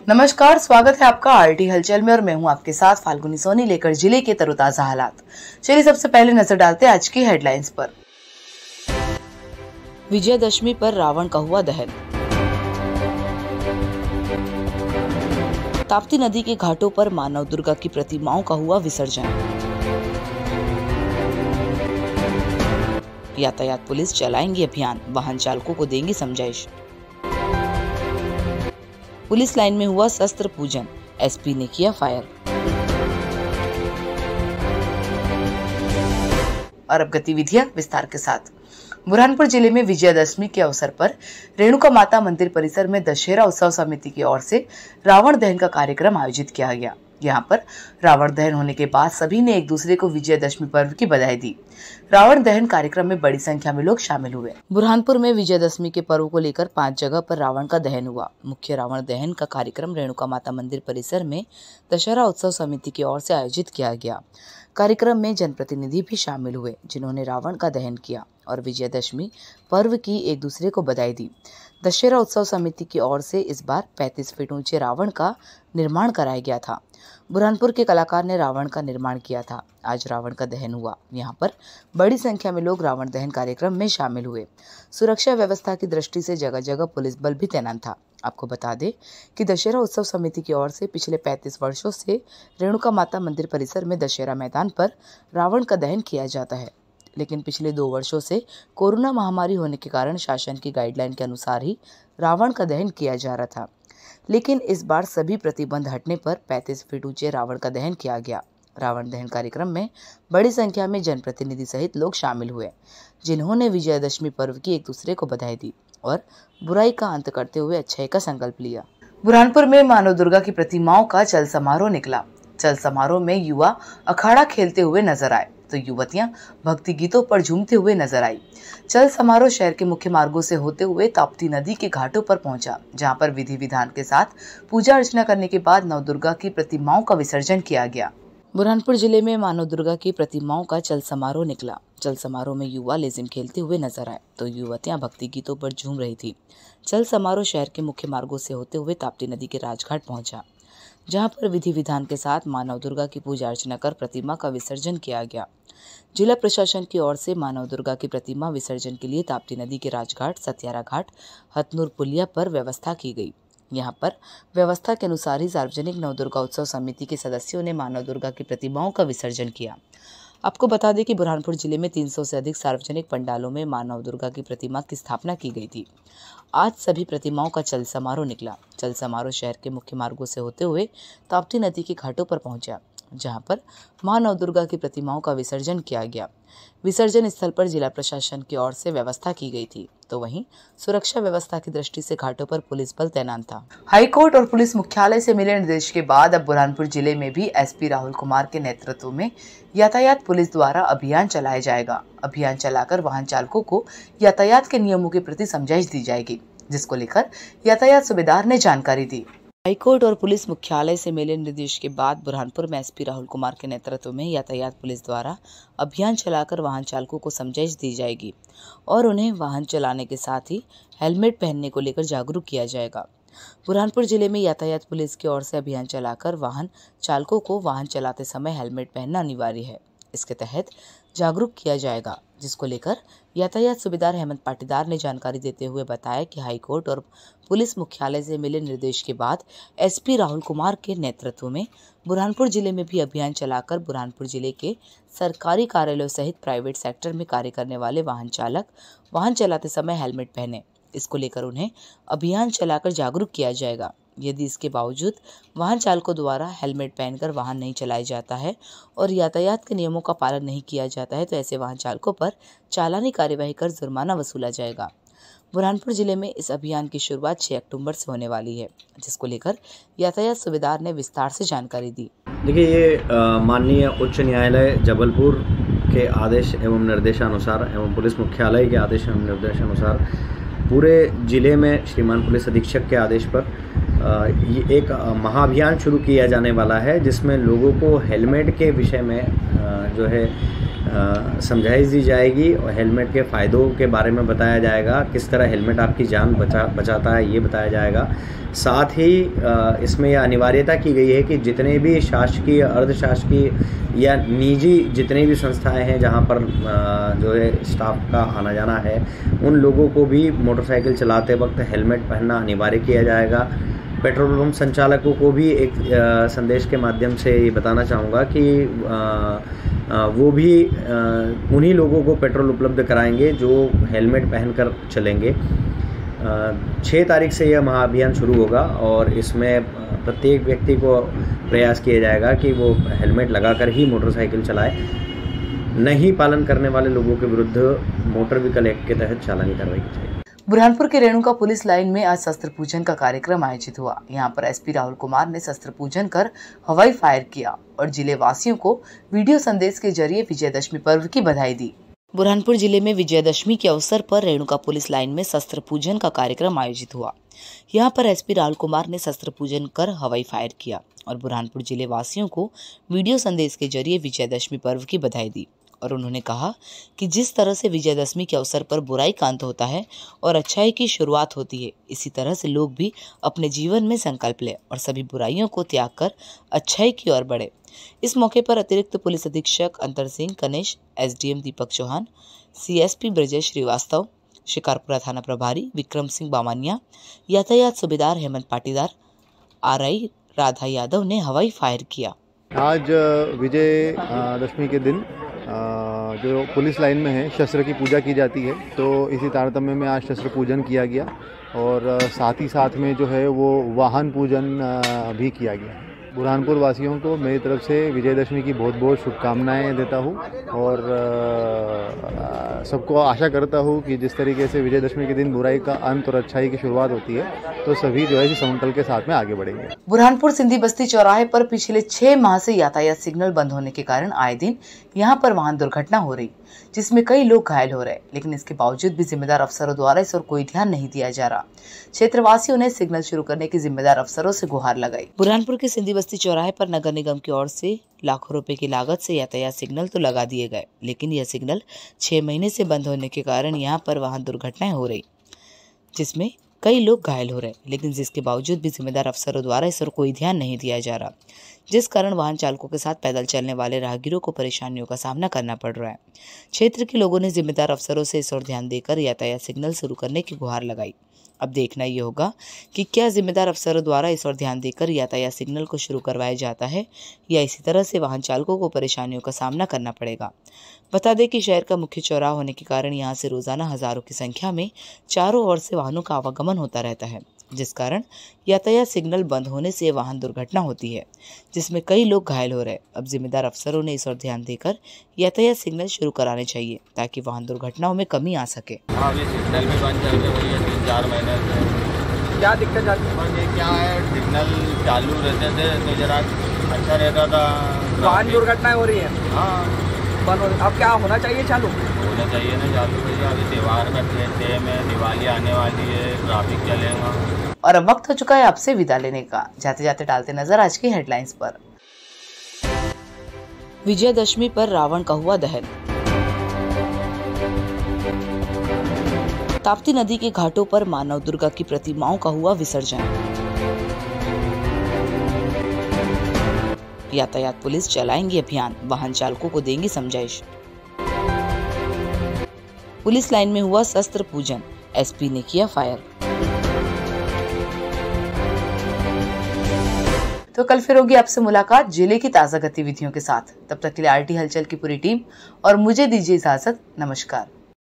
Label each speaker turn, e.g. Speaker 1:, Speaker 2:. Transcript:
Speaker 1: नमस्कार, स्वागत है आपका आरटी हलचल में और मैं हूं आपके साथ फाल्गुनी सोनी लेकर जिले के तरोताजा हालात। चलिए सबसे पहले नजर डालते हैं आज की हेडलाइंस पर। विजयदशमी पर रावण का हुआ दहन। ताप्ती नदी के घाटों पर मां नवदुर्गा की प्रतिमाओं का हुआ विसर्जन। यातायात पुलिस चलाएंगी अभियान, वाहन चालकों को देंगी समझाइश। पुलिस लाइन में हुआ शस्त्र पूजन, एसपी ने किया फायर। और अब गतिविधियां विस्तार के साथ। बुरहानपुर जिले में विजयदशमी के अवसर पर रेणुका माता मंदिर परिसर में दशहरा उत्सव समिति की ओर से रावण दहन का कार्यक्रम आयोजित किया गया। यहाँ पर रावण दहन होने के बाद सभी ने एक दूसरे को विजयदशमी पर्व की बधाई दी। रावण दहन कार्यक्रम में बड़ी संख्या में लोग शामिल हुए। बुरहानपुर में विजयदशमी के पर्व को लेकर 5 जगह पर रावण का दहन हुआ। मुख्य रावण दहन का कार्यक्रम रेणुका माता मंदिर परिसर में दशहरा उत्सव समिति की ओर से आयोजित किया गया। कार्यक्रम में जनप्रतिनिधि भी शामिल हुए, जिन्होंने रावण का दहन किया और विजयदशमी पर्व की एक दूसरे को बधाई दी। दशहरा उत्सव समिति की ओर से इस बार 35 फीट ऊंचे रावण का निर्माण कराया गया था। बुरहानपुर के कलाकार ने रावण का निर्माण किया था। आज रावण का दहन हुआ। यहाँ पर बड़ी संख्या में लोग रावण दहन कार्यक्रम में शामिल हुए। सुरक्षा व्यवस्था की दृष्टि से जगह जगह पुलिस बल भी तैनात था। आपको बता दें कि दशहरा उत्सव समिति की ओर से पिछले 35 वर्षों से रेणुका माता मंदिर परिसर में दशहरा मैदान पर रावण का दहन किया जाता है, लेकिन पिछले 2 वर्षों से कोरोना महामारी होने के कारण शासन की गाइडलाइन के अनुसार ही रावण का दहन किया जा रहा था। लेकिन इस बार सभी प्रतिबंध हटने पर 35 फीट ऊंचे रावण का दहन किया गया। रावण दहन कार्यक्रम में बड़ी संख्या में जनप्रतिनिधि सहित लोग शामिल हुए, जिन्होंने विजयदशमी पर्व की एक दूसरे को बधाई दी और बुराई का अंत करते हुए अच्छाई का संकल्प लिया। बुरहानपुर में मां नवदुर्गा की प्रतिमाओं का चल समारोह निकला। चल समारोह में युवा अखाड़ा खेलते हुए नजर आए तो युवतियां भक्ति गीतों पर झूमते हुए नजर आई। चल समारोह शहर के मुख्य मार्गों से होते हुए ताप्ती नदी के घाटों पर पहुंचा, जहां पर विधि विधान के साथ पूजा अर्चना करने के बाद नवदुर्गा की प्रतिमाओं का विसर्जन किया गया। बुरहानपुर जिले में मां नवदुर्गा की प्रतिमाओं का चल समारोह निकला। चल समारोह में युवा लेजिम खेलते हुए नजर आए तो युवतियां भक्ति गीतों पर झूम रही थी। चल समारोह शहर के मुख्य मार्गों से होते हुए ताप्ती नदी के राजघाट पहुंचा, जहां पर विधि विधान के साथ मां नवदुर्गा की पूजा अर्चना कर प्रतिमा का विसर्जन किया गया। जिला प्रशासन की ओर से मां नवदुर्गा की प्रतिमा विसर्जन के लिए ताप्ती नदी के राजघाट, सत्यारा घाट, हथनूर पुलिया पर व्यवस्था की गई। यहां पर व्यवस्था के अनुसार ही सार्वजनिक नवदुर्गा उत्सव समिति के सदस्यों ने मां नवदुर्गा की प्रतिमाओं का विसर्जन किया। आपको बता दें कि बुरहानपुर जिले में 300 से अधिक सार्वजनिक पंडालों में मां नवदुर्गा की प्रतिमा की स्थापना की गई थी। आज सभी प्रतिमाओं का चल समारोह निकला। चल समारोह शहर के मुख्य मार्गों से होते हुए ताप्ती नदी के घाटों पर पहुंचा, जहां पर मां नवदुर्गा की प्रतिमाओं का विसर्जन किया गया। विसर्जन स्थल पर जिला प्रशासन की ओर से व्यवस्था की गई थी, तो वहीं सुरक्षा व्यवस्था की दृष्टि से घाटों पर पुलिस बल तैनात था। हाईकोर्ट और पुलिस मुख्यालय से मिले निर्देश के बाद अब बुरहानपुर जिले में भी एसपी राहुल कुमार के नेतृत्व में यातायात पुलिस द्वारा अभियान चलाया जाएगा। अभियान चलाकर वाहन चालकों को यातायात के नियमों के प्रति समझाइश दी जाएगी, जिसको लेकर यातायात सूबेदार ने जानकारी दी। हाईकोर्ट और पुलिस मुख्यालय से मिले निर्देश के बाद बुरहानपुर में एसपी राहुल कुमार के नेतृत्व में यातायात पुलिस द्वारा अभियान चलाकर वाहन चालकों को समझाइश दी जाएगी और उन्हें वाहन चलाने के साथ ही हेलमेट पहनने को लेकर जागरूक किया जाएगा। बुरहानपुर जिले में यातायात पुलिस की ओर से अभियान चलाकर वाहन चालकों को वाहन चलाते समय हेलमेट पहनना अनिवार्य है। इसके तहत जागरूक किया जाएगा, जिसको लेकर यातायात सूबेदार हेमंत पाटीदार ने जानकारी देते हुए बताया कि हाईकोर्ट और पुलिस मुख्यालय से मिले निर्देश के बाद एसपी राहुल कुमार के नेतृत्व में बुरहानपुर जिले में भी अभियान चलाकर बुरहानपुर जिले के सरकारी कार्यालयों सहित प्राइवेट सेक्टर में कार्य करने वाले वाहन चालक वाहन चलाते समय हेलमेट पहने, इसको लेकर उन्हें अभियान चलाकर जागरूक किया जाएगा। यदि इसके बावजूद वाहन चालकों द्वारा हेलमेट पहनकर वाहन नहीं चलाया जाता है और यातायात के नियमों का पालन नहीं किया जाता है तो ऐसे वाहन चालकों पर चालानी कार्यवाही कर जुर्माना वसूला जाएगा। बुरहानपुर जिले में इस अभियान की शुरुआत 6 अक्टूबर से होने वाली है, जिसको लेकर यातायात सूबेदार ने विस्तार से जानकारी दी।
Speaker 2: देखिए, ये माननीय उच्च न्यायालय जबलपुर के आदेश एवं निर्देशानुसार एवं पुलिस मुख्यालय के आदेश एवं निर्देशानुसार पूरे जिले में श्रीमान पुलिस अधीक्षक के आदेश पर ये एक महाअभियान शुरू किया जाने वाला है, जिसमें लोगों को हेलमेट के विषय में जो है समझाइश दी जाएगी और हेलमेट के फ़ायदों के बारे में बताया जाएगा, किस तरह हेलमेट आपकी जान बचाता है ये बताया जाएगा। साथ ही इसमें यह अनिवार्यता की गई है कि जितने भी शासकीय, अर्धशासकीय या निजी जितने भी संस्थाएं हैं जहां पर जो है स्टाफ का आना जाना है, उन लोगों को भी मोटरसाइकिल चलाते वक्त हेलमेट पहनना अनिवार्य किया जाएगा। पेट्रोल पंप संचालकों को भी एक संदेश के माध्यम से ये बताना चाहूँगा कि वो भी उन्हीं लोगों को पेट्रोल उपलब्ध कराएंगे जो हेलमेट पहनकर चलेंगे। 6 तारीख से यह महाअभियान शुरू होगा और इसमें प्रत्येक व्यक्ति को प्रयास किया जाएगा कि वो हेलमेट लगाकर ही मोटरसाइकिल चलाए। नहीं पालन करने वाले लोगों के विरुद्ध मोटर व्हीकल एक्ट के तहत चालानी कार्रवाई की जाएगी।
Speaker 1: बुरहानपुर के रेणुका पुलिस लाइन में आज शस्त्र पूजन का कार्यक्रम आयोजित हुआ। यहाँ पर एसपी राहुल कुमार ने शस्त्र पूजन कर हवाई फायर किया और जिले वासियों को वीडियो संदेश के जरिए विजयदशमी पर्व की बधाई दी। बुरहानपुर जिले में विजयदशमी के अवसर पर रेणुका पुलिस लाइन में शस्त्र पूजन का कार्यक्रम आयोजित हुआ। यहाँ पर एसपी राहुल कुमार ने शस्त्र पूजन कर हवाई फायर किया और बुरहानपुर जिले वासियों को वीडियो संदेश के जरिए विजयदशमी पर्व की बधाई दी और उन्होंने कहा कि जिस तरह से विजयदशमी के अवसर पर बुराई का अंत होता है और अच्छाई की शुरुआत होती है, इसी तरह से लोग भी अपने जीवन में संकल्प लें और सभी बुराइयों को त्याग कर अच्छाई की ओर बढ़े। इस मौके पर अतिरिक्त पुलिस अधीक्षक अंतर सिंह कनेश, एसडीएम दीपक चौहान, सीएसपी ब्रजेश श्रीवास्तव, शिकारपुरा थाना प्रभारी विक्रम सिंह बामानिया, यातायात सूबेदार हेमंत पाटीदार, आरआई राधा यादव ने हवाई फायर किया।
Speaker 3: आज विजय दशमी के दिन जो पुलिस लाइन में है शस्त्र की पूजा की जाती है, तो इसी तारतम्य में आज शस्त्र पूजन किया गया और साथ ही साथ में जो है वो वाहन पूजन भी किया गया। बुरहानपुर वासियों को मेरी तरफ से विजयदशमी की बहुत बहुत शुभकामनाएं देता हूं और सबको आशा करता हूं कि जिस तरीके से विजयदशमी के दिन बुराई का अंत और अच्छाई की शुरुआत होती है, तो सभी जो है संकल्प के साथ में आगे बढ़ेंगे।
Speaker 1: बुरहानपुर सिंधी बस्ती चौराहे पर पिछले 6 माह से यातायात सिग्नल बंद होने के कारण आए दिन यहां पर वाहन दुर्घटना हो रही, जिसमें कई लोग घायल हो रहे, लेकिन इसके बावजूद भी जिम्मेदार अफसरों द्वारा इस ओर कोई ध्यान नहीं दिया जा रहा। क्षेत्रवासियों ने सिग्नल शुरू करने की जिम्मेदार अफसरों से गुहार लगाई। बुरहानपुर के सिंधी बस्ती चौराहे पर नगर निगम की ओर से लाखों रुपए की लागत से यातायात सिग्नल तो लगा दिए गए, लेकिन यह सिग्नल 6 महीने से बंद होने के कारण यहाँ पर वाहन दुर्घटनाएं हो रही, जिसमें कई लोग घायल हो रहे, लेकिन जिसके बावजूद भी जिम्मेदार अफसरों द्वारा इस ओर कोई ध्यान नहीं दिया जा रहा, जिस कारण वाहन चालकों के साथ पैदल चलने वाले राहगीरों को परेशानियों का सामना करना पड़ रहा है। क्षेत्र के लोगों ने जिम्मेदार अफसरों से इस ओर ध्यान देकर यातायात सिग्नल शुरू करने की गुहार लगाई। अब देखना ये होगा कि क्या जिम्मेदार अफसरों द्वारा इस ओर ध्यान देकर यातायात सिग्नल को शुरू करवाया जाता है या इसी तरह से वाहन चालकों को परेशानियों का सामना करना पड़ेगा। बता दें कि शहर का मुख्य चौराहा होने के कारण यहाँ से रोजाना हजारों की संख्या में चारों ओर से वाहनों का आवागमन होता रहता है, जिस कारण यातायात सिग्नल बंद होने से वाहन दुर्घटना होती है, जिसमें कई लोग घायल हो रहे। अब जिम्मेदार अफसरों ने इस ओर ध्यान देकर यातायात सिग्नल शुरू कराने चाहिए ताकि वाहन दुर्घटनाओं में कमी आ सके।
Speaker 4: सिग्नल भी बंद चल रही है 3-4 महीने से। क्या दिक्कत आती है? क्या है, सिग्नल चालू रहते थे तो जरा अच्छा रहता था।
Speaker 5: वाहन दुर्घटनाएं हो रही है।
Speaker 4: हाँ,
Speaker 5: अब क्या होना चाहिए? चालू
Speaker 4: होना चाहिए ना चालू भैया। अभी त्योहार का टाइम है, दिवाली आने वाली है, ट्रैफिक चलेगा।
Speaker 1: और अब वक्त हो चुका है आपसे विदा लेने का। जाते जाते डालते नजर आज की हेडलाइंस पर। विजयदशमी पर रावण का हुआ दहन। ताप्ती नदी के घाटों पर मां नव दुर्गा की प्रतिमाओं का हुआ विसर्जन। यातायात पुलिस चलाएंगी अभियान, वाहन चालकों को देंगी समझाइश। पुलिस लाइन में हुआ शस्त्र पूजन, एसपी ने किया फायर। तो कल फिर होगी आपसे मुलाकात जिले की ताजा गतिविधियों के साथ। तब तक के लिए आरटी हलचल की पूरी टीम और मुझे दीजिए इजाजत। नमस्कार।